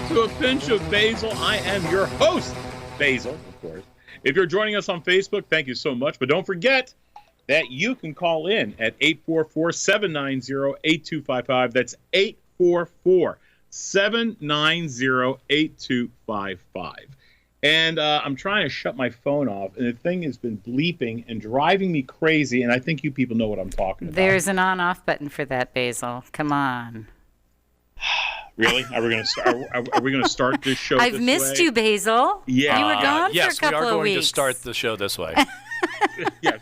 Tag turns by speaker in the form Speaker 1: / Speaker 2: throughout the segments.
Speaker 1: to A Pinch of Basil. I am your host, Basil, of course. If you're joining us on Facebook, thank you so much. But don't forget that you can call in at 844-790-8255. That's 844-790-8255. And I'm trying to shut my phone off, and the thing has been bleeping and driving me crazy, and I think you people know what I'm talking about.
Speaker 2: There's an on-off button for that, Basil. Come on.
Speaker 1: Really? Are we going to start? Are we going to start this show?
Speaker 2: I've missed you, Basil.
Speaker 1: Yeah,
Speaker 2: you were gone for a couple of weeks.
Speaker 3: Yes, we are going to start the show this way.
Speaker 1: Yes,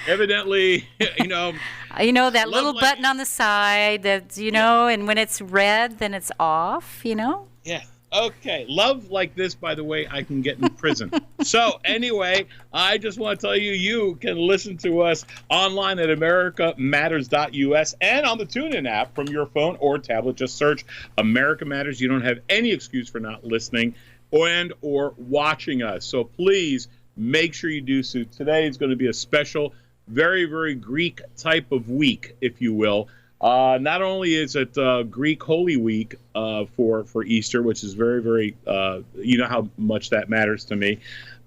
Speaker 1: evidently,
Speaker 2: that little button on the side. That and when it's red, then it's off.
Speaker 1: Yeah. Okay. Love like this, by the way, I can get in prison. So anyway, I just want to tell you, you can listen to us online at americamatters.us and on the TuneIn app from your phone or tablet. Just search America Matters. You don't have any excuse for not listening or watching us. So please make sure you do so. Today is going to be a special, very, very Greek type of week, if you will. Not only is it Greek Holy Week for Easter, which is very, very, you know how much that matters to me.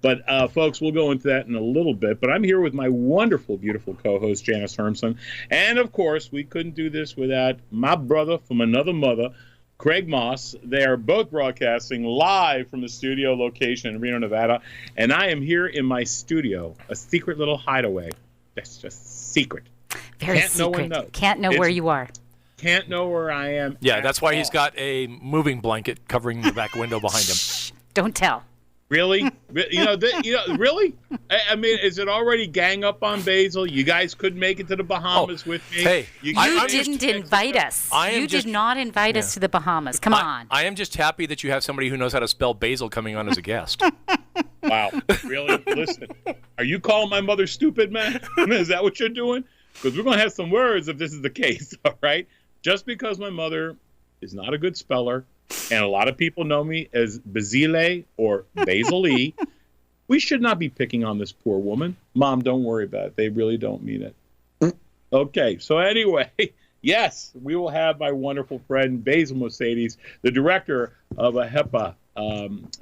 Speaker 1: But, folks, we'll go into that in a little bit. But I'm here with my wonderful, beautiful co-host, Janice Hermson. And, of course, we couldn't do this without my brother from another mother, Craig Moss. They are both broadcasting live from the studio location in Reno, Nevada. And I am here in my studio, a secret little hideaway. That's just secret.
Speaker 2: Very secret. Can't know where you are.
Speaker 1: Can't know where I am.
Speaker 3: Yeah, that's why he's got a moving blanket covering the back window behind him.
Speaker 2: Shh, don't tell.
Speaker 1: Really? Really? I mean, is it already gang up on Basil? You guys couldn't make it to the Bahamas with me.
Speaker 3: Hey,
Speaker 2: you didn't invite us. You did not invite us to the Bahamas. Come on.
Speaker 3: I am just happy that you have somebody who knows how to spell Basil coming on as a guest.
Speaker 1: Wow. Really? Listen, are you calling my mother stupid, man? Is that what you're doing? Because we're going to have some words if this is the case, all right? Just because my mother is not a good speller, and a lot of people know me as Basile or Basil E, we should not be picking on this poor woman. Mom, don't worry about it. They really don't mean it. Okay, so anyway, yes, we will have my wonderful friend Basil Mossaidis, the director of AHEPA,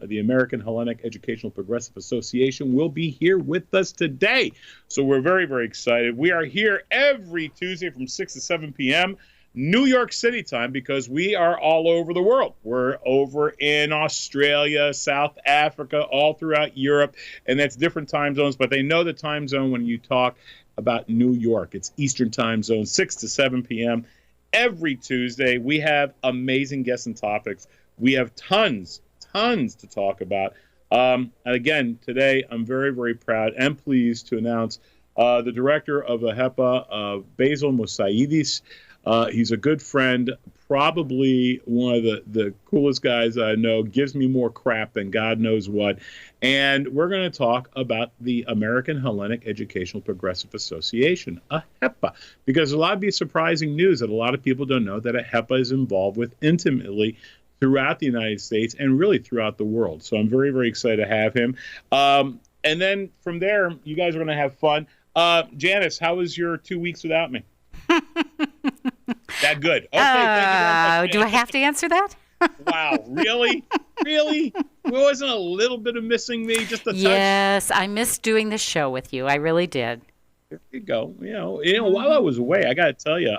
Speaker 1: the American Hellenic Educational Progressive Association, will be here with us today. So we're very, very excited. We are here every Tuesday from 6 to 7 p.m. New York City time, because we are all over the world. We're over in Australia, South Africa, all throughout Europe, and that's different time zones, but they know the time zone when you talk about New York. It's Eastern time zone, 6 to 7 p.m. every Tuesday. We have amazing guests and topics. We have tons to talk about. And again, today I'm very, very proud and pleased to announce the director of AHEPA, Basil Mossaidis. He's a good friend, probably one of the coolest guys I know, gives me more crap than God knows what. And we're going to talk about the American Hellenic Educational Progressive Association, AHEPA, because a lot of surprising news that a lot of people don't know that AHEPA is involved with intimately throughout the United States and really throughout the world. So I'm very, very excited to have him. And then from there, you guys are going to have fun. Janice, how was your 2 weeks without me? That good. Okay, thank you very much.
Speaker 2: Do I have to answer that?
Speaker 1: Wow, really? Really? Wasn't a little bit of missing me, just a touch?
Speaker 2: Yes, I missed doing the show with you. I really did.
Speaker 1: There you go. You know, while I was away, I got to tell you,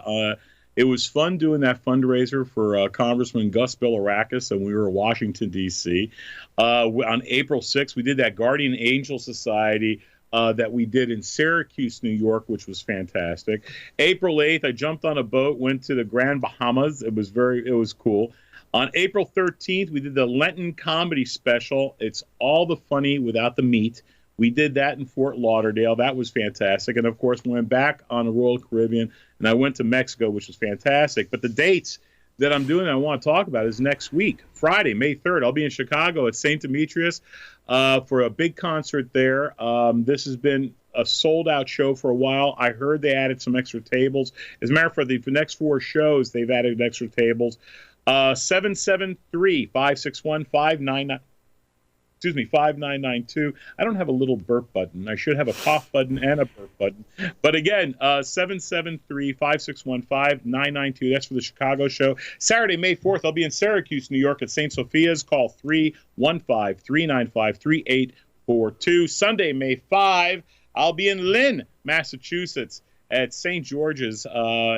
Speaker 1: it was fun doing that fundraiser for Congressman Gus Bilirakis, and we were in Washington, D.C. On April 6th, we did that Guardian Angel Society that we did in Syracuse, New York, which was fantastic. April 8th, I jumped on a boat, went to the Grand Bahamas. It was cool. On April 13th, we did the Lenten comedy special. It's all the funny without the meat. We did that in Fort Lauderdale. That was fantastic. And, of course, went back on the Royal Caribbean, and I went to Mexico, which was fantastic. But the dates that I'm doing that I want to talk about is next week, Friday, May 3rd. I'll be in Chicago at St. Demetrius for a big concert there. This has been a sold-out show for a while. I heard they added some extra tables. As a matter of fact, the next 4 shows, they've added extra tables. 773-561-599. Excuse me, 5992. I don't have a little burp button. I should have a cough button and a burp button. But again, 773-561-5992. That's for the Chicago show. Saturday, May 4th, I'll be in Syracuse, New York at St. Sophia's. Call 315-395-3842. Sunday, May 5, I'll be in Lynn, Massachusetts at St. George's,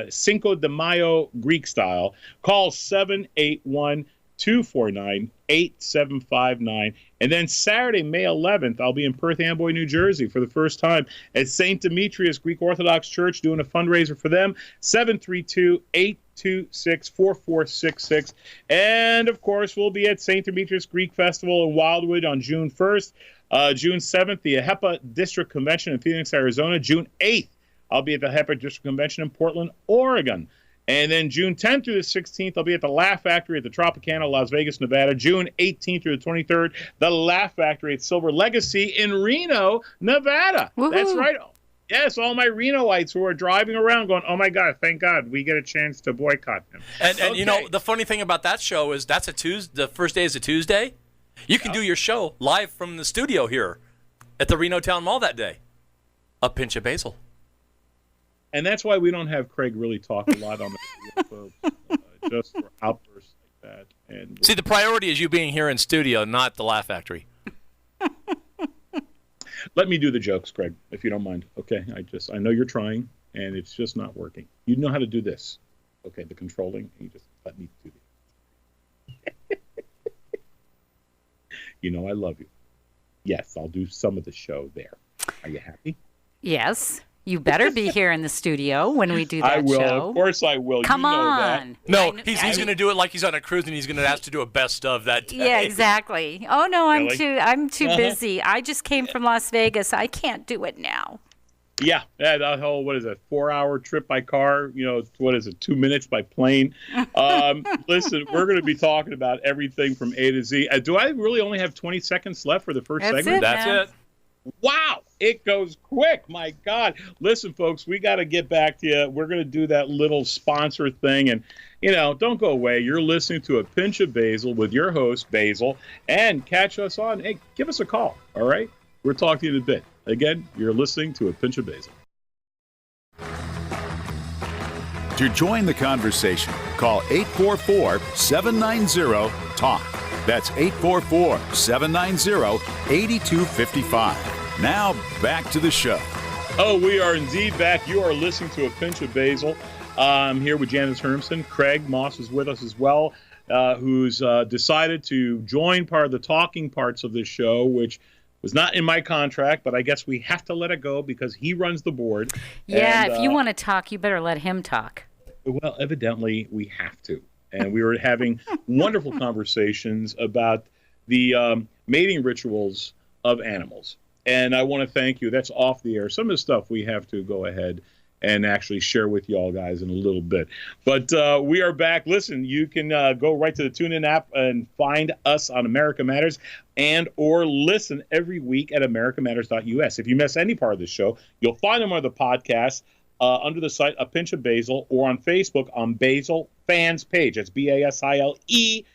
Speaker 1: Cinco de Mayo Greek style. Call 781-249-8759. And then Saturday, May 11th, I'll be in Perth Amboy, New Jersey for the first time at St. Demetrius Greek Orthodox Church doing a fundraiser for them, 732-826-4466. And, of course, we'll be at St. Demetrius Greek Festival in Wildwood on June 1st. June 7th, the AHEPA District Convention in Phoenix, Arizona. June 8th, I'll be at the AHEPA District Convention in Portland, Oregon. And then June 10th through the 16th, I'll be at the Laugh Factory at the Tropicana, Las Vegas, Nevada. June 18th through the 23rd, the Laugh Factory at Silver Legacy in Reno, Nevada.
Speaker 2: Woo-hoo.
Speaker 1: That's right. Yes, all my Renoites who are driving around going, oh, my God, thank God, we get a chance to boycott them.
Speaker 3: And you know, the funny thing about that show is that's a Tuesday. The first day is a Tuesday. You can do your show live from the studio here at the Reno Town Mall that day. A pinch of basil.
Speaker 1: And that's why we don't have Craig really talk a lot on the radio, folks, just for outbursts like that. And
Speaker 3: see, the priority is you being here in studio, not the Laugh Factory.
Speaker 1: Let me do the jokes, Craig, if you don't mind. Okay, I know you're trying, and it's just not working. You know how to do this. Okay, the controlling, you just let me do it. You know I love you. Yes, I'll do some of the show there. Are you happy?
Speaker 2: Yes. You better be here in the studio when we do that
Speaker 1: I will.
Speaker 2: show.
Speaker 1: Of course I will.
Speaker 2: Come
Speaker 1: you know
Speaker 2: on.
Speaker 1: That.
Speaker 3: No, he's going to do it like he's on a cruise, and he's going to ask to do a best of that day.
Speaker 2: Yeah, exactly. Oh no,
Speaker 1: Really?
Speaker 2: I'm too busy. I just came from Las Vegas. I can't do it now.
Speaker 1: Yeah, that whole, 4-hour trip by car, 2 minutes by plane. Listen, we're going to be talking about everything from A to Z. Do I really only have 20 seconds left for the first segment?
Speaker 3: That's it.
Speaker 1: Wow, it goes quick. My God. Listen, folks, we got to get back to you. We're going to do that little sponsor thing. And, don't go away. You're listening to A Pinch of Basil with your host, Basil. And catch us on. Hey, give us a call. All right? We'll talk to you in a bit. Again, you're listening to A Pinch of Basil.
Speaker 4: To join the conversation, call 844-790-TALK. That's 844-790-8255. Now, back to the show.
Speaker 1: Oh, we are indeed back. You are listening to A Pinch of Basil. I'm here with Janice Hermson. Craig Moss is with us as well, who's decided to join part of the talking parts of this show, which was not in my contract, but I guess we have to let it go because he runs the board.
Speaker 2: Yeah,
Speaker 1: and,
Speaker 2: if you want to talk, you better let him talk.
Speaker 1: Well, evidently, we have to. And we were having wonderful conversations about the mating rituals of animals. And I want to thank you. That's off the air. Some of the stuff we have to go ahead and actually share with you all guys in a little bit. But we are back. Listen, you can go right to the TuneIn app and find us on America Matters and or listen every week at americamatters.us. If you miss any part of the show, you'll find them on the podcast under the site A Pinch of Basil or on Facebook on Basil Fans page. That's BASILEFANS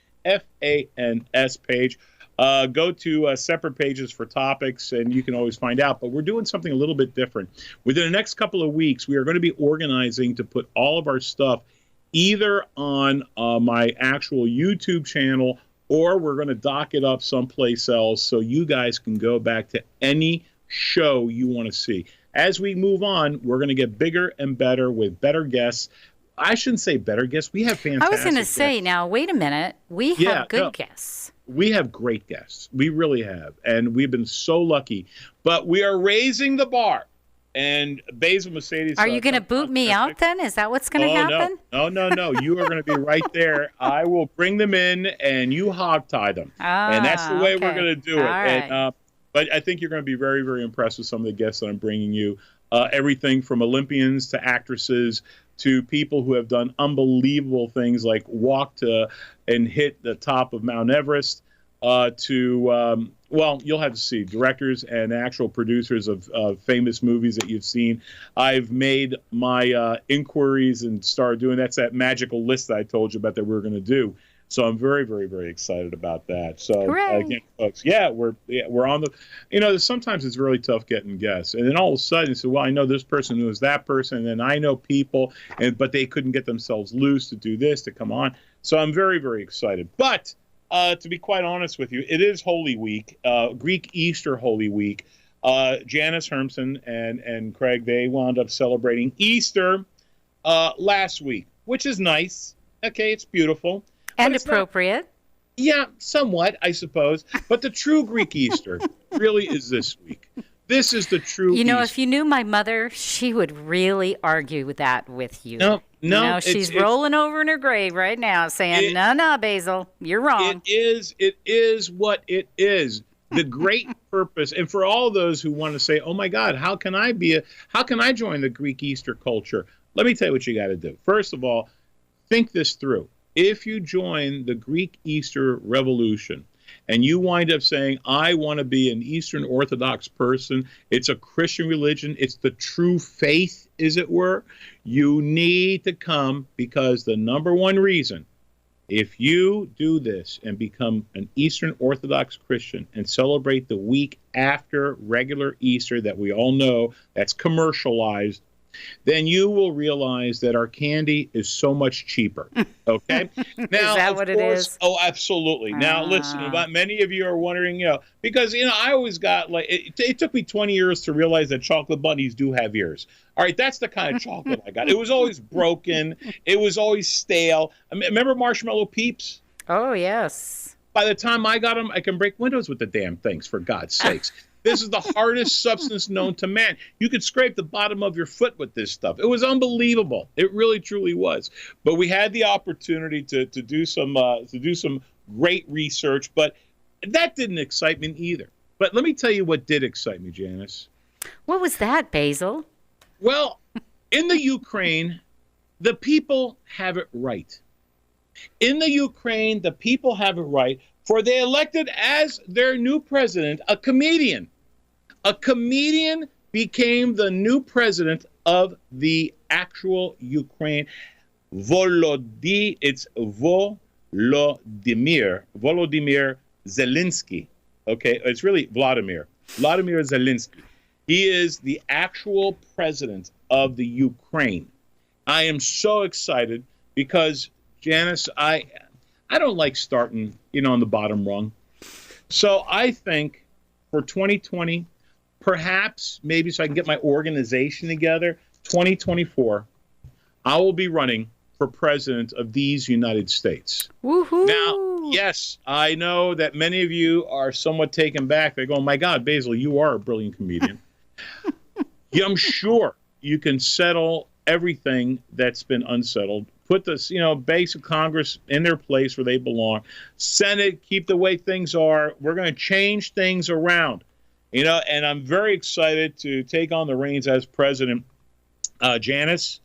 Speaker 1: page. Go to separate pages for topics, and you can always find out. But we're doing something a little bit different. Within the next couple of weeks, we are going to be organizing to put all of our stuff either on my actual YouTube channel, or we're going to dock it up someplace else so you guys can go back to any show you want to see. As we move on, we're going to get bigger and better with better guests. I shouldn't say better guests. We have fantastic
Speaker 2: I was going to say,
Speaker 1: guests.
Speaker 2: now, wait a minute. We have good guests.
Speaker 1: We have great guests. We really have. And we've been so lucky. But we are raising the bar. And Basil Mossaidis.
Speaker 2: Are you going to boot me out then? Is that what's going to happen?
Speaker 1: No. You are going to be right there. I will bring them in and you hog tie them. And that's the way we're going to do it.
Speaker 2: Right.
Speaker 1: And, but I think you're going to be very, very impressed with some of the guests that I'm bringing you. Everything from Olympians to actresses to people who have done unbelievable things like walk to and hit the top of Mount Everest, to, you'll have to see directors and actual producers of famous movies that you've seen. I've made my inquiries and started doing, that's that magical list that I told you about that we're going to do. So I'm very, very, very excited about that. So
Speaker 2: Hooray.
Speaker 1: again, folks, we're on the. Sometimes it's really tough getting guests, and then all of a sudden, you say, well, I know this person knows that person, and then I know people, but they couldn't get themselves loose to do this, to come on. So I'm very, very excited. But to be quite honest with you, it is Holy Week, Greek Easter Holy Week. Janice Hermson and Craig, they wound up celebrating Easter last week, which is nice. Okay, it's beautiful.
Speaker 2: And appropriate.
Speaker 1: Yeah, somewhat, I suppose. But the true Greek Easter really is this week. This is the true
Speaker 2: You know,
Speaker 1: Easter.
Speaker 2: if you knew my mother, she would really argue with that with you.
Speaker 1: No,
Speaker 2: she's rolling over in her grave right now saying, no, Basil, you're wrong.
Speaker 1: It is what it is. The great purpose, and for all those who want to say, oh my God, how can I join the Greek Easter culture? Let me tell you what you got to do. First of all, think this through. If you join the Greek Easter revolution and you wind up saying, I want to be an Eastern Orthodox person, it's a Christian religion, it's the true faith, as it were, you need to come, because the number one reason, if you do this and become an Eastern Orthodox Christian and celebrate the week after regular Easter that we all know that's commercialized, then you will realize that our candy is so much cheaper. Okay? Now,
Speaker 2: is that what it is?
Speaker 1: Oh, absolutely. Now, listen, many of you are wondering, because, I always got, it took me 20 years to realize that chocolate bunnies do have ears. All right, that's the kind of chocolate I got. It was always broken. It was always stale. Remember Marshmallow Peeps?
Speaker 2: Oh, yes.
Speaker 1: By the time I got them, I can break windows with the damn things, for God's sakes. This is the hardest substance known to man. You could scrape the bottom of your foot with this stuff. It was unbelievable. It really, truly was. But we had the opportunity to do some great research, but that didn't excite me either. But let me tell you what did excite me, Janice.
Speaker 2: What was that, Basil?
Speaker 1: Well, in the Ukraine, the people have it right. In the Ukraine, the people have it right, for they elected as their new president a comedian. A comedian became the new president of the actual Ukraine. It's Volodymyr Zelensky. Okay, it's really Vladimir Zelensky. He is the actual president of the Ukraine. I am so excited because, Janice, I don't like starting, on the bottom rung. So I think for 2020, perhaps maybe so I can get my organization together, 2024, I will be running for president of these United States.
Speaker 2: Woohoo!
Speaker 1: Now, yes, I know that many of you are somewhat taken back. They go, my God, Basil, you are a brilliant comedian. Yeah, I'm sure you can settle everything that's been unsettled. Put this, basic Congress in their place where they belong. Senate, keep the way things are. We're going to change things around, and I'm very excited to take on the reins as president. Janice,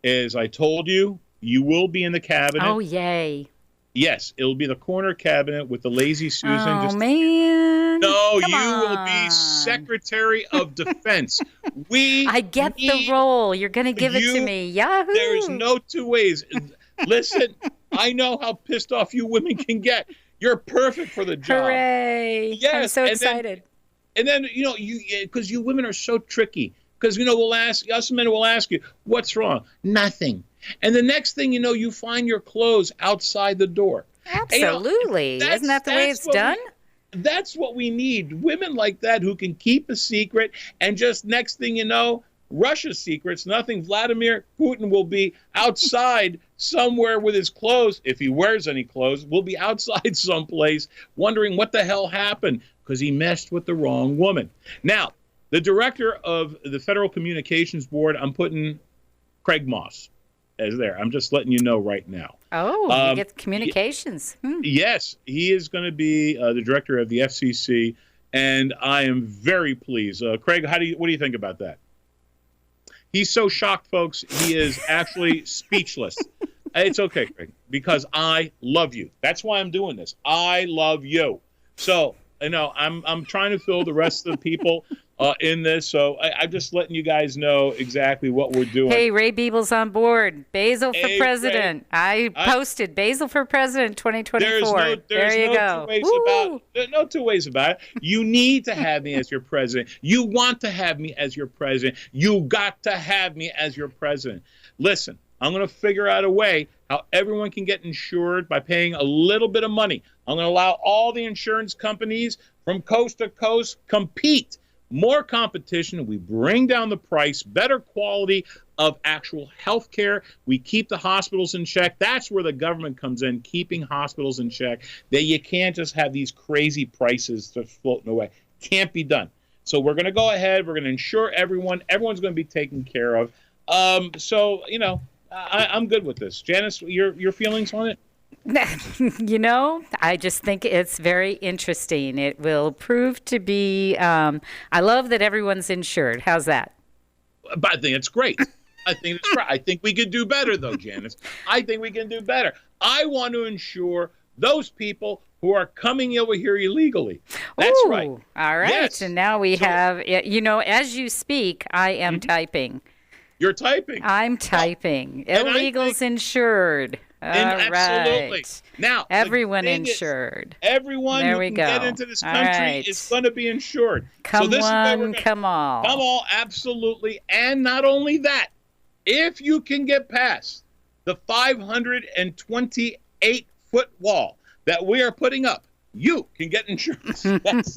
Speaker 1: as I told you, you will be in the cabinet.
Speaker 2: Oh, yay.
Speaker 1: Yes, it'll be the corner cabinet with the lazy Susan.
Speaker 2: Oh, man.
Speaker 1: No, you will be Secretary of Defense. I
Speaker 2: get the role. You're going to give it to me. Yahoo!
Speaker 1: There's no two ways. Listen, I know how pissed off you women can get. You're perfect for the job.
Speaker 2: Hooray.
Speaker 1: Yes,
Speaker 2: I'm so excited.
Speaker 1: And then because you women are so tricky. Because, us men will ask you, what's wrong? Nothing. And the next thing you know, you find your clothes outside the door.
Speaker 2: Absolutely. Isn't that the way it's done?
Speaker 1: That's what we need. Women like that who can keep a secret, and just next thing you know, Russia's secrets, nothing. Vladimir Putin will be outside somewhere with his clothes. If he wears any clothes, will be outside someplace wondering what the hell happened because he messed with the wrong woman. Now, the director of the Federal Communications Board, I'm putting Craig Moss as there. I'm just letting you know right now.
Speaker 2: Oh, you get communications.
Speaker 1: Yes, he is going to be the director of the FCC, and I am very pleased. Craig, what do you think about that? He's so shocked, folks. He is actually speechless. It's okay, Craig, because I love you. That's why I'm doing this. I love you. So, I'm trying to fill the rest of the people in this. So I'm just letting you guys know exactly what we're doing.
Speaker 2: Hey, Ray Beeble's on board. Basil for president. I posted Basil for president 2024. There you go.
Speaker 1: There's no two ways about it. You need to have me as your president. You want to have me as your president. You got to have me as your president. Listen, I'm going to figure out a way how everyone can get insured by paying a little bit of money. I'm going to allow all the insurance companies from coast to coast compete. More competition, we bring down the price, better quality of actual health care. We keep the hospitals in check. That's where the government comes in, keeping hospitals in check. That you can't just have these crazy prices just floating away. Can't be done. So we're going to go ahead. We're going to insure everyone. Everyone's going to be taken care of. So, you know, I'm good with this. Janice, your feelings on it?
Speaker 2: You know, I just think it's very interesting. It will prove to be, I love that everyone's insured. How's that?
Speaker 1: But I think it's great. I think it's great. I think we could do better, though, Janice. I think we can do better. I want to insure those people who are coming over here illegally. That's right.
Speaker 2: All right.
Speaker 1: Yes.
Speaker 2: And now we have, you know, as you speak, I am typing.
Speaker 1: You're typing.
Speaker 2: I'm typing. Illegals insured.
Speaker 1: Absolutely.
Speaker 2: Right.
Speaker 1: Now,
Speaker 2: everyone insured.
Speaker 1: Everyone who can get into this country is going to be insured.
Speaker 2: Come one, come all.
Speaker 1: Come all, absolutely. And not only that, if you can get past the 528-foot wall that we are putting up, you can get insurance. That's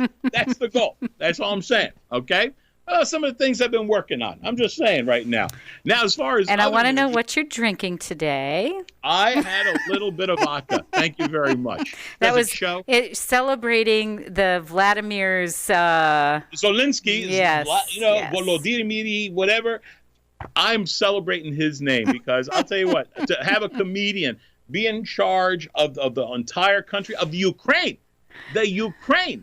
Speaker 1: the goal. That's all I'm saying. Okay? Some of the things I've been working on. I'm just saying right now. Now, as far as...
Speaker 2: And I want to know what you're drinking today.
Speaker 1: I had a little bit of vodka. Thank you very much.
Speaker 2: That was celebrating the Vladimir's...
Speaker 1: Zelensky.
Speaker 2: Yes.
Speaker 1: Volodymyr, whatever. I'm celebrating his name because I'll tell you what, to have a comedian be in charge of the entire country, of the Ukraine,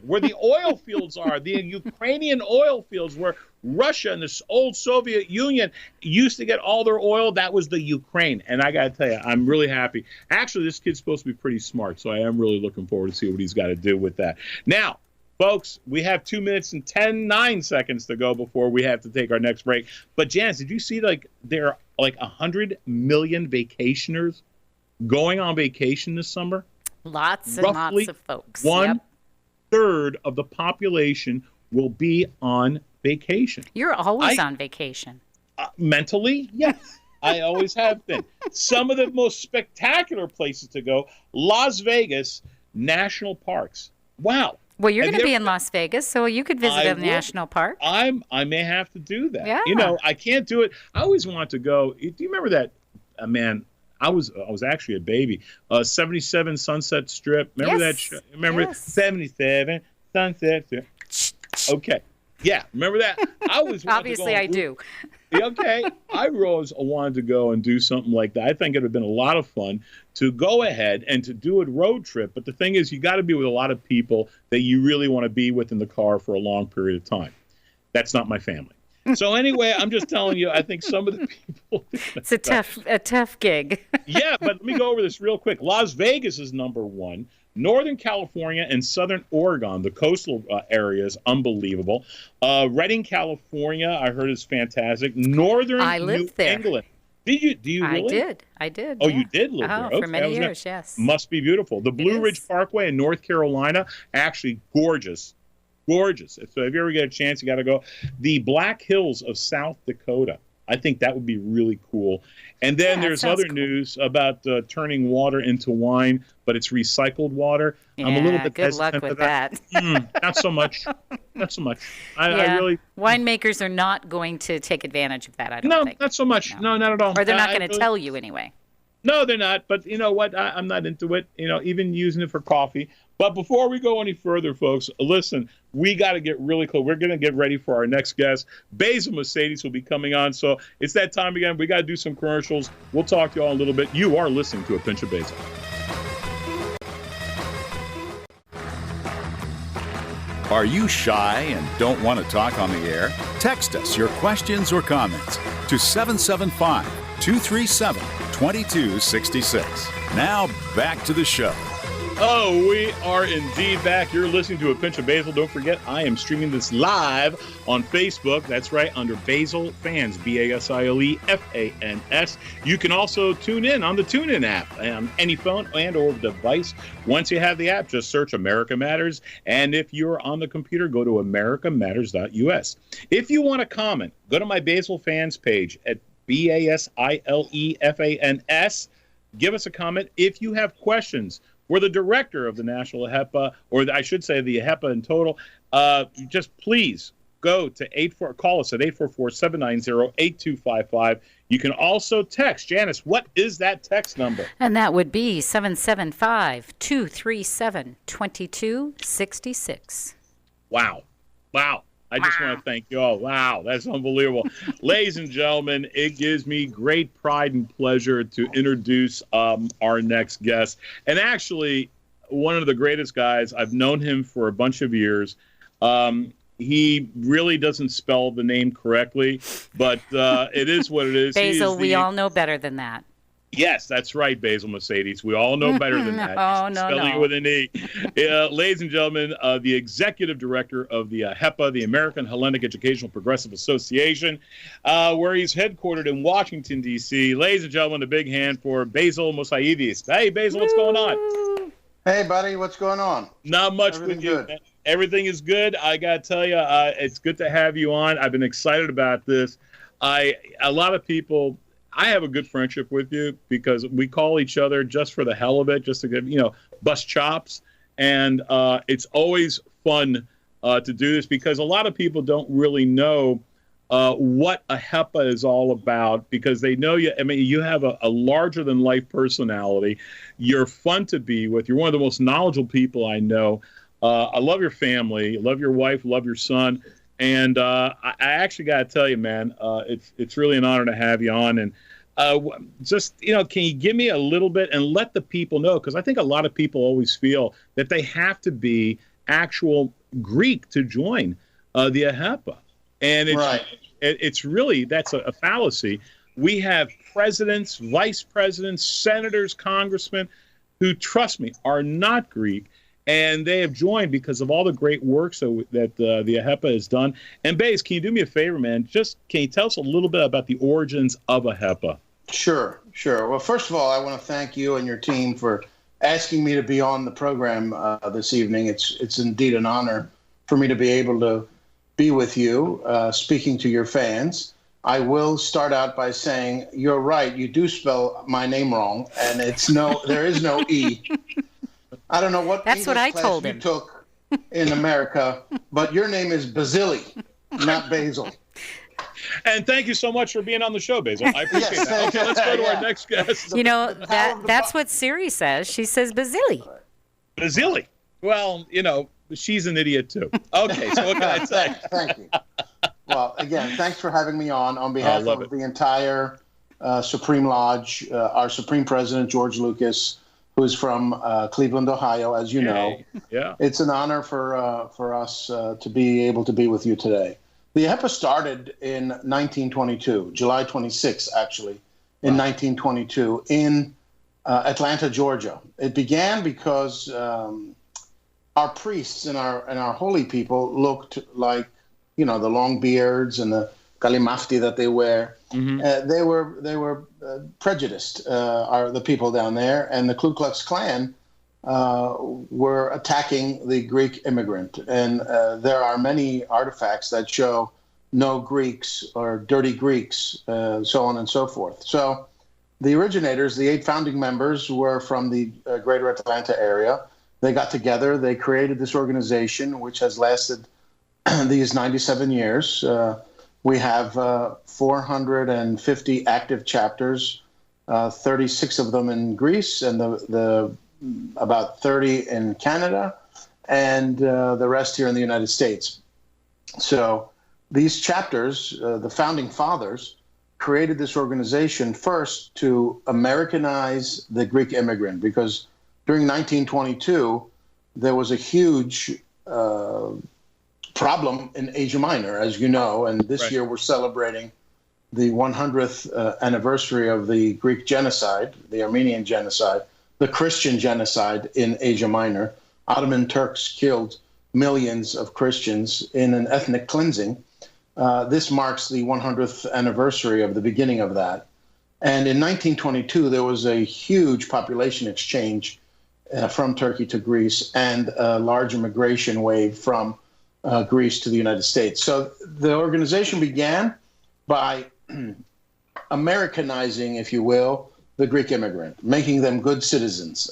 Speaker 1: where the oil fields are, the Ukrainian oil fields where Russia and the old Soviet Union used to get all their oil, that was the Ukraine. And I got to tell you, I'm really happy. Actually, this kid's supposed to be pretty smart, so I am really looking forward to see what he's got to do with that. Now, folks, we have 2 minutes and 9 seconds to go before we have to take our next break. But Janice, did you see there are 100 million vacationers going on vacation this summer?
Speaker 2: Lots and lots of folks.
Speaker 1: One-third of the population will be on vacation.
Speaker 2: You're always on vacation.
Speaker 1: Mentally, yes. I always have been. Some of the most spectacular places to go, Las Vegas national parks. Wow.
Speaker 2: Well, you're going to be in Las Vegas, so you could visit a national park.
Speaker 1: I may have to do that.
Speaker 2: Yeah.
Speaker 1: You know, I can't do it. I always want to go. Do you remember that, man? I was actually a baby. 77 Sunset Strip. Remember that show? Remember 77 Sunset Strip? Okay. Yeah, remember that? I was
Speaker 2: obviously I do.
Speaker 1: Okay. I always wanted to go and do something like that. I think it would have been a lot of fun to go ahead and to do a road trip. But the thing is, you got to be with a lot of people that you really want to be with in the car for a long period of time. That's not my family. So anyway, I'm just telling you, I think some of the people...
Speaker 2: It's a tough gig.
Speaker 1: Yeah, but let me go over this real quick. Las Vegas is number one. Northern California and Southern Oregon, the coastal areas, unbelievable. Redding, California, I heard is fantastic. Northern New England. Did you? Do you really?
Speaker 2: I did.
Speaker 1: Oh,
Speaker 2: yeah.
Speaker 1: you did live there. Okay.
Speaker 2: For many years, yes.
Speaker 1: Must be beautiful. The Blue Ridge Parkway in North Carolina, actually gorgeous. Gorgeous. So if you ever get a chance, you got to go. The Black Hills of South Dakota. I think that would be really cool. And then there's other news about turning water into wine, but it's recycled water.
Speaker 2: Yeah,
Speaker 1: I'm a little bit
Speaker 2: good luck with that.
Speaker 1: Not so much. Not so much. I really.
Speaker 2: Winemakers are not going to take advantage of that, I don't think.
Speaker 1: No, not so much. No, not at all.
Speaker 2: Or they're not going to tell you anyway.
Speaker 1: No, they're not. But you know what? I'm not into it. You know, even using it for coffee. But before we go any further, folks, listen, we got to get really close. We're going to get ready for our next guest. Basil Mossaidis will be coming on. So it's that time again. We got to do some commercials. We'll talk to you all in a little bit. You are listening to A Pinch of Basil.
Speaker 4: Are you shy and don't want to talk on the air? Text us your questions or comments to 775-237-2266. Now back to the show.
Speaker 1: Oh, we are indeed back. You're listening to A Pinch of Basil. Don't forget, I am streaming this live on Facebook. That's right, under Basil Fans, BASILE-FANS. You can also tune in on the TuneIn app on any phone and or device. Once you have the app, just search America Matters. And if you're on the computer, go to americamatters.us. If you want to comment, go to my Basil Fans page at BASILEFANS. Give us a comment. If you have questions for the director of the National AHEPA, or I should say the AHEPA in total, just please go to call us at 844-790-8255. You can also text. Janice, what is that text number?
Speaker 2: And that would be 775-237-2266.
Speaker 1: Wow. I just want to thank you all. Wow, that's unbelievable. Ladies and gentlemen, it gives me great pride and pleasure to introduce our next guest. And actually, one of the greatest guys. I've known him for a bunch of years. He really doesn't spell the name correctly, but it is what it is.
Speaker 2: Basil, we all know better than that.
Speaker 1: Yes, that's right, Basil Mossaidis. We all know better than that. Spelling it with an E. Ladies and gentlemen, the executive director of the AHEPA, the American Hellenic Educational Progressive Association, where he's headquartered in Washington, D.C. Ladies and gentlemen, a big hand for Basil Mossaidis. Hey, Basil, what's going on?
Speaker 5: Hey, buddy, what's going on?
Speaker 1: Not much
Speaker 5: Everything
Speaker 1: with you.
Speaker 5: good.
Speaker 1: Everything is good. I got to tell you, it's good to have you on. I've been excited about this. A lot of people... I have a good friendship with you because we call each other just for the hell of it, just to get, bust chops. And it's always fun to do this because a lot of people don't really know what AHEPA is all about because they know you. I mean, you have a larger than life personality. You're fun to be with. You're one of the most knowledgeable people I know. I love your family. Love your wife. Love your son. And I actually got to tell you, man, it's really an honor to have you on. And just, can you give me a little bit and let the people know? Because I think a lot of people always feel that they have to be actual Greek to join the AHEPA. And it's really, that's a fallacy. We have presidents, vice presidents, senators, congressmen who, trust me, are not Greek. And they have joined because of all the great work that the AHEPA has done. And Baze, can you do me a favor, man? Can you tell us a little bit about the origins of AHEPA?
Speaker 5: Sure. Well, first of all, I want to thank you and your team for asking me to be on the program this evening. It's indeed an honor for me to be able to be with you, speaking to your fans. I will start out by saying you're right. You do spell my name wrong, and there is no E. I don't know what
Speaker 2: That's what I
Speaker 5: class
Speaker 2: told
Speaker 5: you
Speaker 2: him.
Speaker 5: took in America, but your name is Basile, not Basil.
Speaker 1: And thank you so much for being on the show, Basil. I appreciate that. Okay, let's go to our next guest.
Speaker 2: That's what Siri says. She says Basile.
Speaker 1: Basile. Well, she's an idiot too. Okay, so what can I say?
Speaker 5: Thank you. Well, again, thanks for having me on behalf of the entire Supreme Lodge, our Supreme President, George Lucas, who's from Cleveland, Ohio, as you know.
Speaker 1: Yeah.
Speaker 5: It's an honor for us to be able to be with you today. The AHEPA started in 1922, July 26, actually, in 1922, in Atlanta, Georgia. It began because our priests and our holy people looked like, the long beards and the kalimafti that they wear. Mm-hmm. They were prejudiced, the people down there, and the Ku Klux Klan were attacking the Greek immigrant. And there are many artifacts that show no Greeks or dirty Greeks, so on and so forth. So the originators, the 8 founding members, were from the greater Atlanta area. They got together. They created this organization, which has lasted these 97 years. We have 450 active chapters, 36 of them in Greece, and about 30 in Canada, and the rest here in the United States. So these chapters, the founding fathers, created this organization first to Americanize the Greek immigrant, because during 1922, there was a huge problem in Asia Minor, as you know, and this year we're celebrating the 100th anniversary of the Greek genocide, the Armenian genocide. the Christian genocide in Asia Minor. Ottoman Turks killed millions of Christians in an ethnic cleansing. This marks the 100th anniversary of the beginning of that. And in 1922, there was a huge population exchange from Turkey to Greece and a large immigration wave from Greece to the United States. So the organization began by Americanizing, if you will, the Greek immigrant, making them good citizens,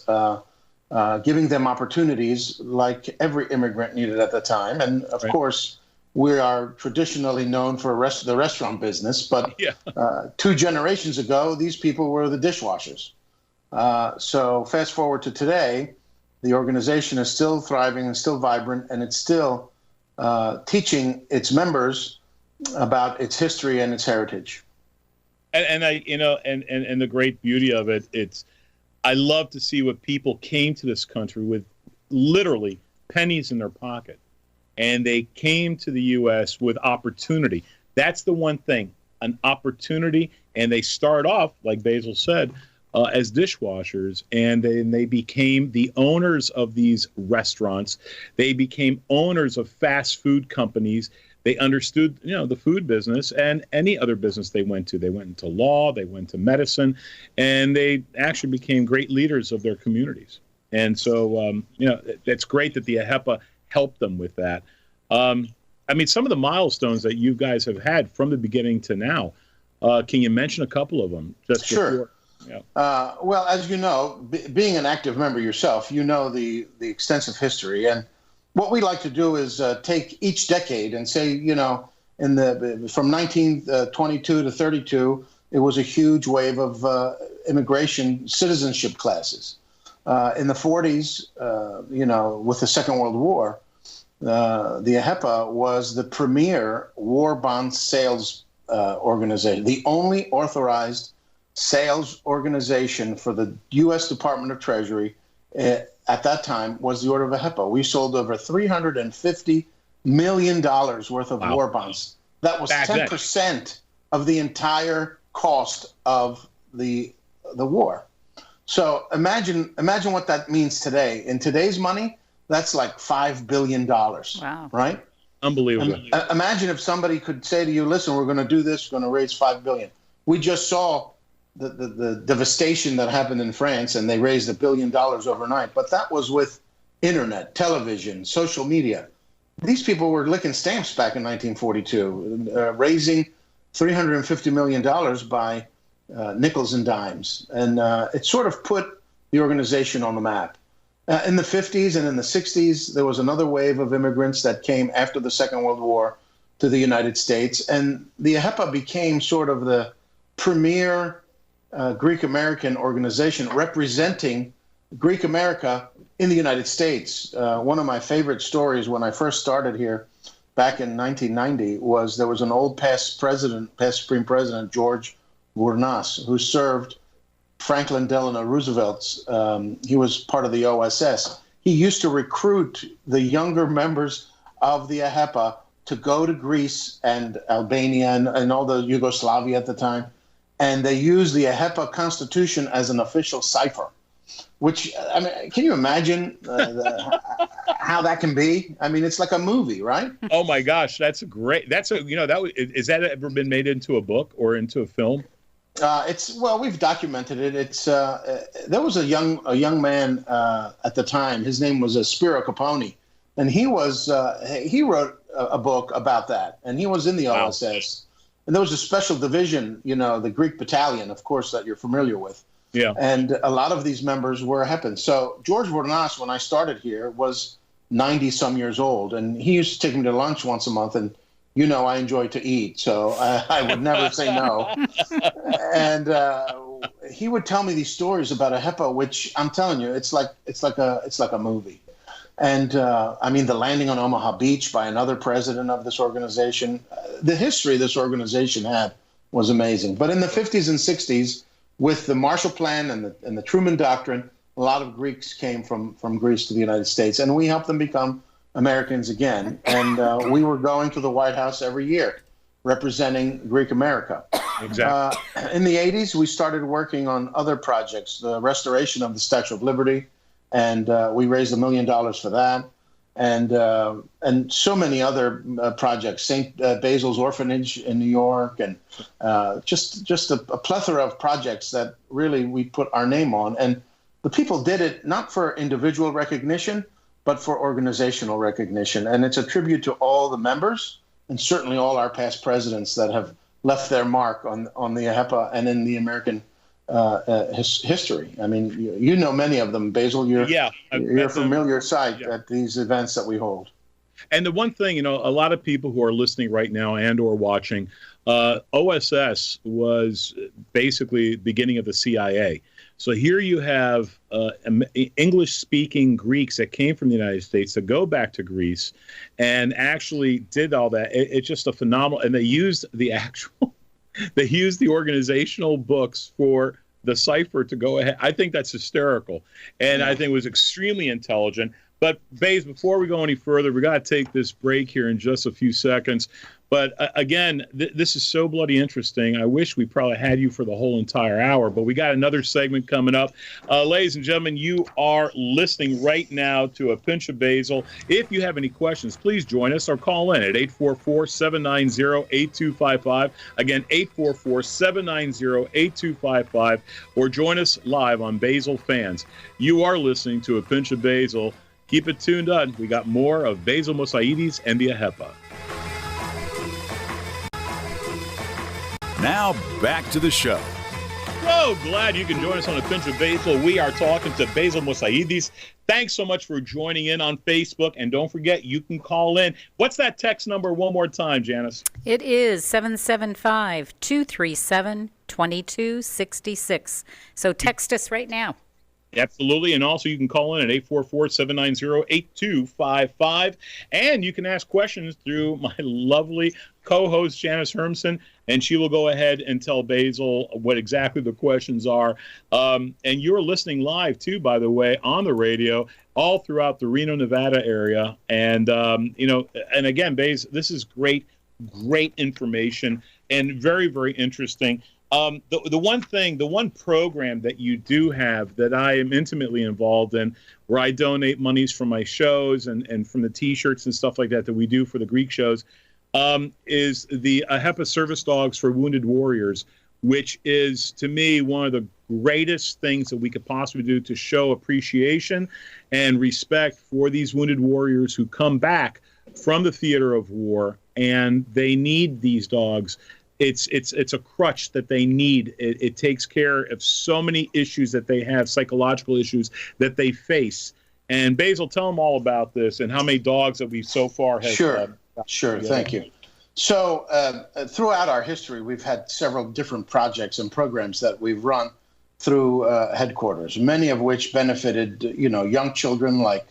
Speaker 5: giving them opportunities like every immigrant needed at the time. And of course, we are traditionally known for the restaurant business, but 2 generations ago, these people were the dishwashers. So fast forward to today, the organization is still thriving and still vibrant, and it's still teaching its members about its history and its heritage.
Speaker 1: And I, and the great beauty of it, I love to see what people came to this country with literally pennies in their pocket. And they came to the U.S. with opportunity. That's the one thing, an opportunity. And they start off, like Basil said, as dishwashers. And then they became the owners of these restaurants. They became owners of fast food companies. They understood, the food business and any other business they went to. They went into law, they went to medicine, and they actually became great leaders of their communities. And so, it's great that the AHEPA helped them with that. Some of the milestones that you guys have had from the beginning to now, can you mention a couple of them?
Speaker 5: Sure. Well, as you know, being an active member yourself, you know the extensive history. And what we like to do is take each decade and say, from 1922 to 32, it was a huge wave of immigration citizenship classes. In the 40s, with the Second World War, the AHEPA was the premier war bond sales organization, the only authorized sales organization for the U.S. Department of Treasury at that time was the Order of AHEPA. We sold over $350 million worth of war bonds. That was 10% of the entire cost of the war. So imagine what that means today. In today's money, that's like $5 billion.
Speaker 2: Wow.
Speaker 5: Right?
Speaker 1: Unbelievable.
Speaker 5: Imagine if somebody could say to you, listen, we're going to do this, we're going to raise $5 billion. We just saw the devastation that happened in France, and they raised $1 billion overnight. But that was with internet, television, social media. These people were licking stamps back in 1942, raising $350 million by nickels and dimes. And it sort of put the organization on the map. In the 50s and in the 60s, there was another wave of immigrants that came after the Second World War to the United States. And the AHEPA became sort of the premier Greek-American organization representing Greek America in the United States. One of my favorite stories when I first started here back in 1990 was there was an old past Supreme President, George Bournas, who served Franklin Delano Roosevelt's. He was part of the OSS. He used to recruit the younger members of the AHEPA to go to Greece and Albania and all the Yugoslavia at the time. And they used the AHEPA Constitution as an official cipher, which, can you imagine how that can be? It's like a movie, right?
Speaker 1: Oh my gosh, that's great. Is that ever been made into a book or into a film?
Speaker 5: We've documented it. There was a young man at the time. His name was Spiro Capone, and he wrote a book about that, and he was in the OSS. And there was a special division, the Greek battalion, of course, that you're familiar with. Yeah. And a lot of these members were AHEPAs. So George Bournas, when I started here, was 90-some years old, and he used to take me to lunch once a month, and I enjoy to eat, so I would never say no. And he would tell me these stories about AHEPA, which I'm telling you, it's like a movie. And the landing on Omaha Beach by another president of this organization, the history this organization had was amazing. But in the 50s and 60s, with the Marshall Plan and the Truman Doctrine, a lot of Greeks came from Greece to the United States, and we helped them become Americans again. And we were going to the White House every year representing Greek America.
Speaker 1: Exactly.
Speaker 5: In the 80s, we started working on other projects, the restoration of the Statue of Liberty, and we raised $1 million for that, and so many other projects, St. Basil's Orphanage in New York, and just a plethora of projects that really we put our name on. And the people did it not for individual recognition, but for organizational recognition. And it's a tribute to all the members and certainly all our past presidents that have left their mark on the AHEPA and in the American history. I mean, you know many of them, Basil. You're a familiar sight at these events that we hold.
Speaker 1: And the one thing, a lot of people who are listening right now and or watching, OSS was basically the beginning of the CIA. So here you have English-speaking Greeks that came from the United States to go back to Greece and actually did all that. It's just a phenomenal, and they used the organizational books for the cipher to go ahead. I think that's hysterical, and I think it was extremely intelligent. But, Baze, before we go any further, we got to take this break here in just a few seconds. But, again, this is so bloody interesting. I wish we probably had you for the whole entire hour, but we got another segment coming up. Ladies and gentlemen, you are listening right now to A Pinch of Basil. If you have any questions, please join us or call in at 844-790-8255. Again, 844-790-8255, or join us live on Basil Fans. You are listening to A Pinch of Basil. Keep it tuned on. We got more of Basil Mossaidis and the AHEPA.
Speaker 4: Now back to the show.
Speaker 1: So glad you can join us on A Pinch of Basil. We are talking to Basil Mossaidis. Thanks so much for joining in on Facebook. And don't forget, you can call in. What's that text number one more time, Janice?
Speaker 2: It is 775-237-2266. So text us right now.
Speaker 1: Absolutely. And also you can call in at 844-790-8255. And you can ask questions through my lovely co-host, Janice Hermson, and she will go ahead and tell Basil what exactly the questions are. And you're listening live, too, by the way, on the radio all throughout the Reno, Nevada area. And, and again, Basil, this is great information and very, very interesting. The one program that you do have that I am intimately involved in, where I donate monies from my shows and from the T-shirts and stuff like that we do for the Greek shows, is the AHEPA Service Dogs for Wounded Warriors, which is, to me, one of the greatest things that we could possibly do to show appreciation and respect for these wounded warriors who come back from the theater of war, and they need these dogs. It's a crutch that they need. It takes care of so many issues that they have, psychological issues that they face. And Basil, tell them all about this and how many dogs that we so far have.
Speaker 5: Sure. Thank you. So throughout our history, we've had several different projects and programs that we've run through headquarters, many of which benefited, young children, like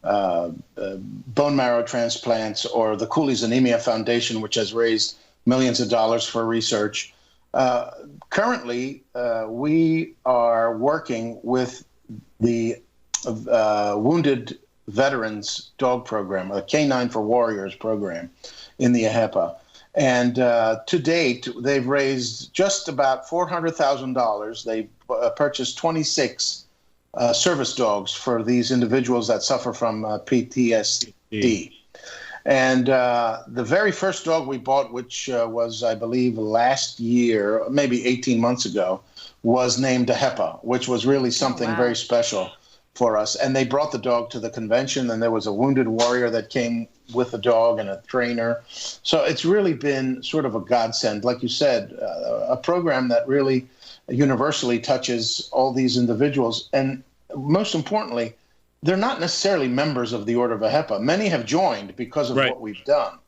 Speaker 5: bone marrow transplants, or the Cooley's Anemia Foundation, which has raised millions of dollars for research. Currently, we are working with the Wounded Veterans Dog Program, a Canine for Warriors program in the AHEPA. And to date, they've raised just about $400,000. They purchased 26 service dogs for these individuals that suffer from PTSD. And the very first dog we bought, which was, I believe, last year, maybe 18 months ago, was named AHEPA, which was really something very special for us. And they brought the dog to the convention, and there was a wounded warrior that came with the dog and a trainer. So it's really been sort of a godsend, like you said, a program that really universally touches all these individuals. And most importantly, they're not necessarily members of the Order of AHEPA. Many have joined because of what we've done.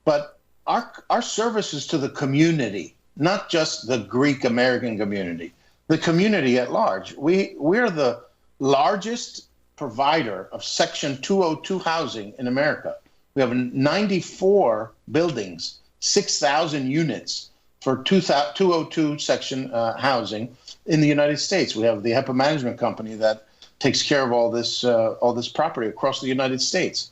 Speaker 5: But our service is to the community, not just the Greek American community, the community at large. We're the largest provider of Section 202 housing in America. We have 94 buildings, 6,000 units for 202 section housing in the United States. We have the AHEPA Management Company that takes care of all this property across the United States.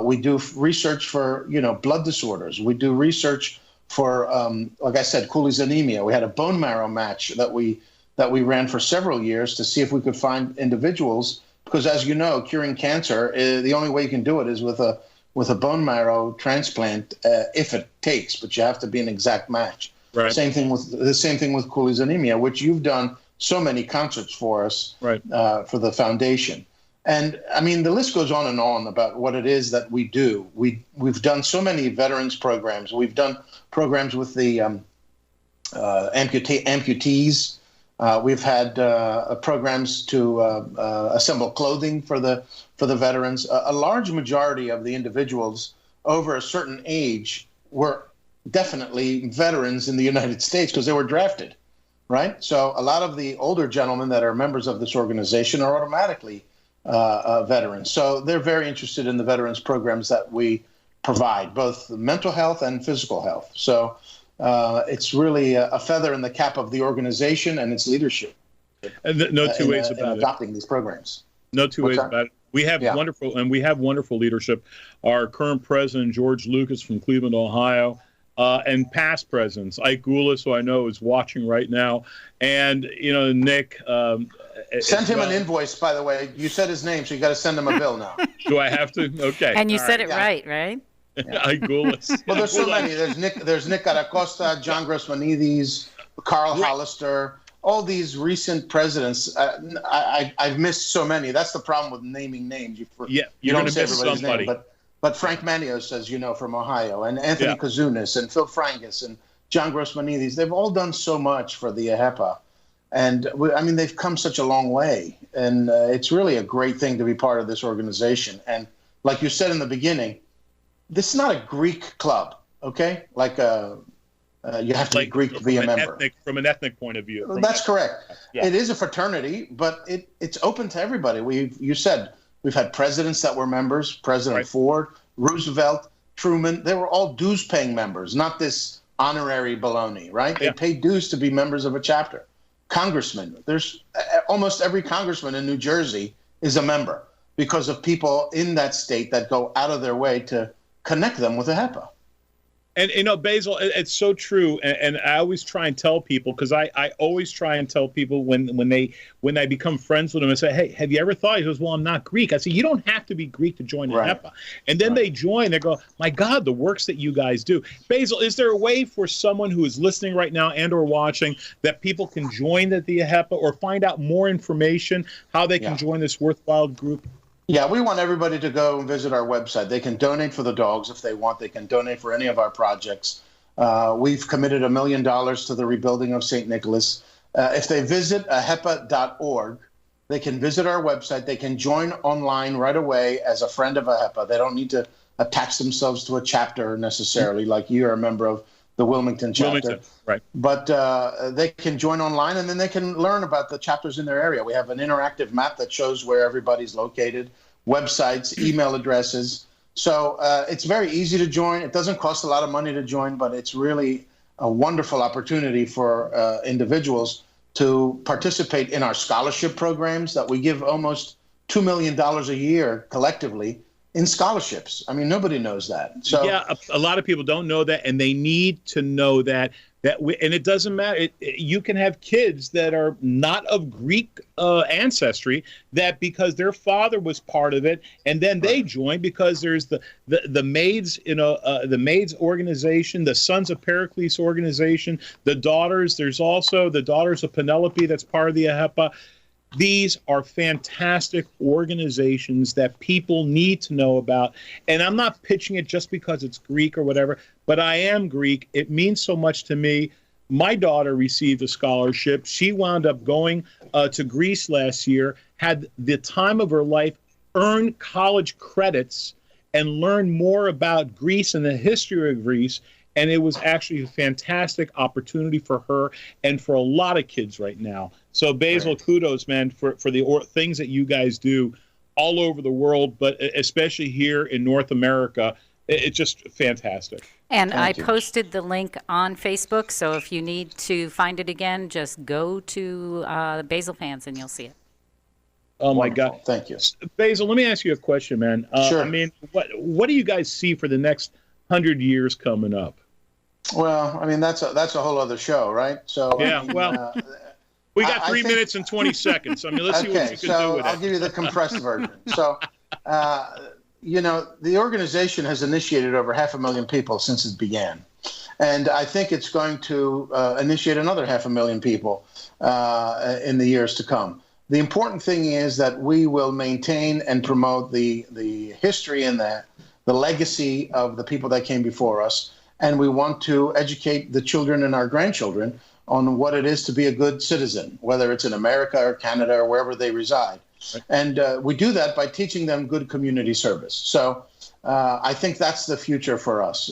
Speaker 5: We do research for blood disorders. We do research like I said, Cooley's anemia. We had a bone marrow match that we ran for several years to see if we could find individuals, because as you know, curing cancer, the only way you can do it is with a bone marrow transplant, if it takes, but you have to be an exact match.
Speaker 1: Right.
Speaker 5: Same thing with Cooley's anemia, which you've done so many concerts for us,
Speaker 1: right,
Speaker 5: for the foundation. And I mean, the list goes on and on about what it is that we do. We've done so many veterans programs. We've done programs with the amputees. We've had programs to assemble clothing for the veterans. A large majority of the individuals over a certain age were definitely veterans in the United States because they were drafted, right? So a lot of the older gentlemen that are members of this organization are automatically veterans. So they're very interested in the veterans programs that we provide, both mental health and physical health. So it's really a feather in the cap of the organization and its leadership.
Speaker 1: And no two ways about it.
Speaker 5: Adopting these programs.
Speaker 1: No two ways about it. We have wonderful leadership. Our current president, George Lucas from Cleveland, Ohio, and past presidents, Ike Goulas, who I know is watching right now, and Nick.
Speaker 5: Send him an invoice, by the way. You said his name, so you got to send him a bill now.
Speaker 1: Do I have to? Okay.
Speaker 2: And you said it right?
Speaker 5: Yeah.
Speaker 1: Ike Goulas.
Speaker 5: Well, there's so many. There's Nick Aracosta, John Grossmanides, Carl Hollister. All these recent presidents. I've missed so many. That's the problem with naming names. You don't say everybody's name, but Frank Manios, as you know, from Ohio, and Anthony Kazunas, and Phil Frangus, and John Grossmanides, they've all done so much for the AHEPA. And I mean, they've come such a long way. And it's really a great thing to be part of this organization. And like you said in the beginning, this is not a Greek club, okay? Like you have to be Greek to be a member.
Speaker 1: From an ethnic point of view.
Speaker 5: That's correct. Yeah. It is a fraternity, but it's open to everybody. You said we've had presidents that were members, President Ford, Roosevelt, Truman. They were all dues-paying members, not this honorary baloney, right? They pay dues to be members of a chapter. Congressmen, there's almost every congressman in New Jersey is a member because of people in that state that go out of their way to connect them with AHEPA.
Speaker 1: And Basil, it's so true. And I always try and tell people, because I always try and tell people when I become friends with them and say, hey, have you ever thought? He goes, well, I'm not Greek. I say, you don't have to be Greek to join AHEPA. And then they join. They go, my God, the works that you guys do. Basil, is there a way for someone who is listening right now and or watching that people can join the AHEPA or find out more information, how they can join this worthwhile group?
Speaker 5: Yeah, we want everybody to go and visit our website. They can donate for the dogs if they want. They can donate for any of our projects. We've committed $1 million to the rebuilding of St. Nicholas. If they visit ahepa.org, they can visit our website. They can join online right away as a friend of AHEPA. They don't need to attach themselves to a chapter necessarily, like you're a member of the Wilmington chapter.
Speaker 1: Right.
Speaker 5: But they can join online, and then they can learn about the chapters in their area. We have an interactive map that shows where everybody's located, websites, email addresses. So it's very easy to join. It doesn't cost a lot of money to join, but it's really a wonderful opportunity for individuals to participate in our scholarship programs that we give almost $2 million a year collectively in scholarships. I mean, nobody knows that. So
Speaker 1: yeah, a lot of people don't know that, and they need to know that. And it doesn't matter. You can have kids that are not of Greek ancestry, that because their father was part of it, and then they join because there's the maids, the maids organization, the Sons of Pericles organization, the daughters. There's also the Daughters of Penelope that's part of the AHEPA. These are fantastic organizations that people need to know about. And I'm not pitching it just because it's Greek or whatever, but I am Greek. It means so much to me. My daughter received a scholarship. She wound up going to Greece last year, had the time of her life, earned college credits, and learned more about Greece and the history of Greece. And it was actually a fantastic opportunity for her and for a lot of kids right now. So Basil, kudos, man, for the things that you guys do all over the world, but especially here in North America. It's just fantastic.
Speaker 2: And I posted the link on Facebook, so if you need to find it again, just go to Basil Fans and you'll see it.
Speaker 1: Oh, my
Speaker 5: Wonderful.
Speaker 1: God.
Speaker 5: Thank you.
Speaker 1: Basil, let me ask you a question, man.
Speaker 5: Sure.
Speaker 1: I mean, what do you guys see for the next 100 years coming up?
Speaker 5: Well, I mean, that's a whole other show, right? So
Speaker 1: Yeah,
Speaker 5: I mean,
Speaker 1: well, we got
Speaker 5: I
Speaker 1: 3
Speaker 5: think-
Speaker 1: minutes and 20 seconds. I mean, let's see what
Speaker 5: okay,
Speaker 1: you can
Speaker 5: so
Speaker 1: do with
Speaker 5: I'll
Speaker 1: it.
Speaker 5: give you the compressed version. So, the organization has initiated over 500,000 people since it began. And I think it's going to initiate another 500,000 people in the years to come. The important thing is that we will maintain and promote the history and the legacy of the people that came before us. And we want to educate the children and our grandchildren on what it is to be a good citizen, whether it's in America or Canada or wherever they reside. Right. And we do that by teaching them good community service. So I think that's the future for us.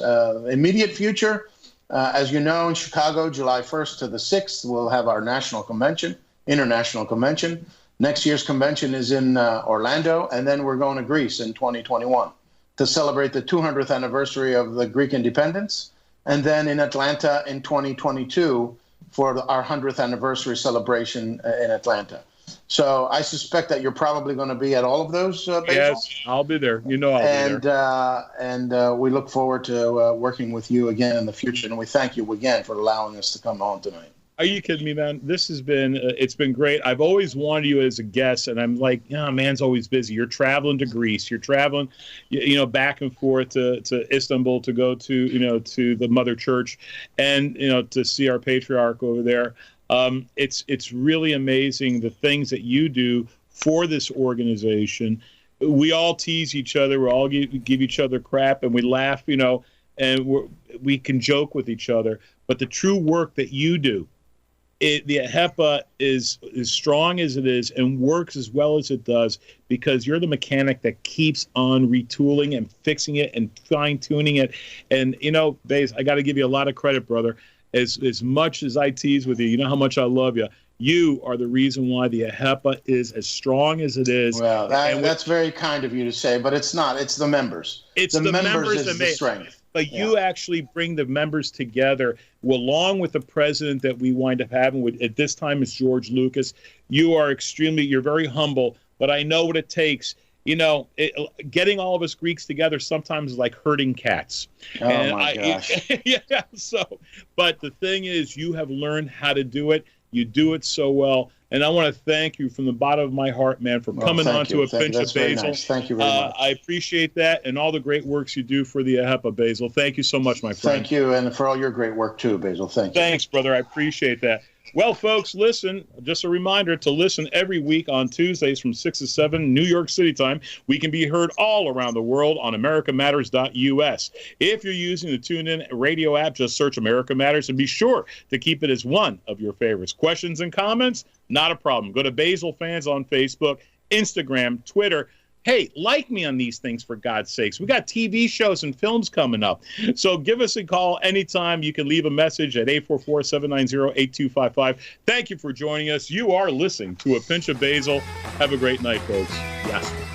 Speaker 5: Immediate future, as you know, in Chicago, July 1st to the 6th, we'll have our national convention, international convention. Next year's convention is in Orlando, and then we're going to Greece in 2021 to celebrate the 200th anniversary of the Greek independence, and then in Atlanta in 2022 for our 100th anniversary celebration in Atlanta. So I suspect that you're probably going to be at all of those, Basil?
Speaker 1: Yes, I'll be there. You know I'll be there.
Speaker 5: And we look forward to working with you again in the future, and we thank you again for allowing us to come on tonight.
Speaker 1: Are you kidding me, man? This has been, it's been great. I've always wanted you as a guest, and I'm like, man's always busy. You're traveling to Greece. You're traveling, back and forth to Istanbul to go to, to the Mother Church and, to see our patriarch over there. It's really amazing the things that you do for this organization. We all tease each other. We all give each other crap, and we laugh, and we can joke with each other. But the true work that you do, the AHEPA is as strong as it is and works as well as it does because you're the mechanic that keeps on retooling and fixing it and fine-tuning it. And, Baze, I got to give you a lot of credit, brother. As much as I tease with you, you know how much I love you. You are the reason why the AHEPA is as strong as it is.
Speaker 5: Well, that's very kind of you to say, but it's not. It's the members.
Speaker 1: It's the members
Speaker 5: is the strength.
Speaker 1: But you actually bring the members together, along with the president that we wind up having. At this time, is George Lucas. You're very humble, but I know what it takes. Getting all of us Greeks together sometimes is like herding cats.
Speaker 5: Oh, my gosh.
Speaker 1: Yeah. But the thing is, you have learned how to do it. You do it so well. And I want to thank you from the bottom of my heart, man, for coming on to A Pinch of Basil.
Speaker 5: Nice. Thank you very much.
Speaker 1: I appreciate that and all the great works you do for the AHEPA, Basil. Thank you so much, my friend.
Speaker 5: Thank you, and for all your great work, too, Basil. Thank you.
Speaker 1: Thanks, brother. I appreciate that. Well, folks, listen, just a reminder to listen every week on Tuesdays from 6 to 7 New York City time. We can be heard all around the world on americamatters.us. If you're using the TuneIn radio app, just search America Matters and be sure to keep it as one of your favorites. Questions and comments? Not a problem. Go to Basil Fans on Facebook, Instagram, Twitter. Hey, like me on these things, for God's sakes. We got TV shows and films coming up. So give us a call anytime. You can leave a message at 844-790-8255. Thank you for joining us. You are listening to A Pinch of Basil. Have a great night, folks. Yes.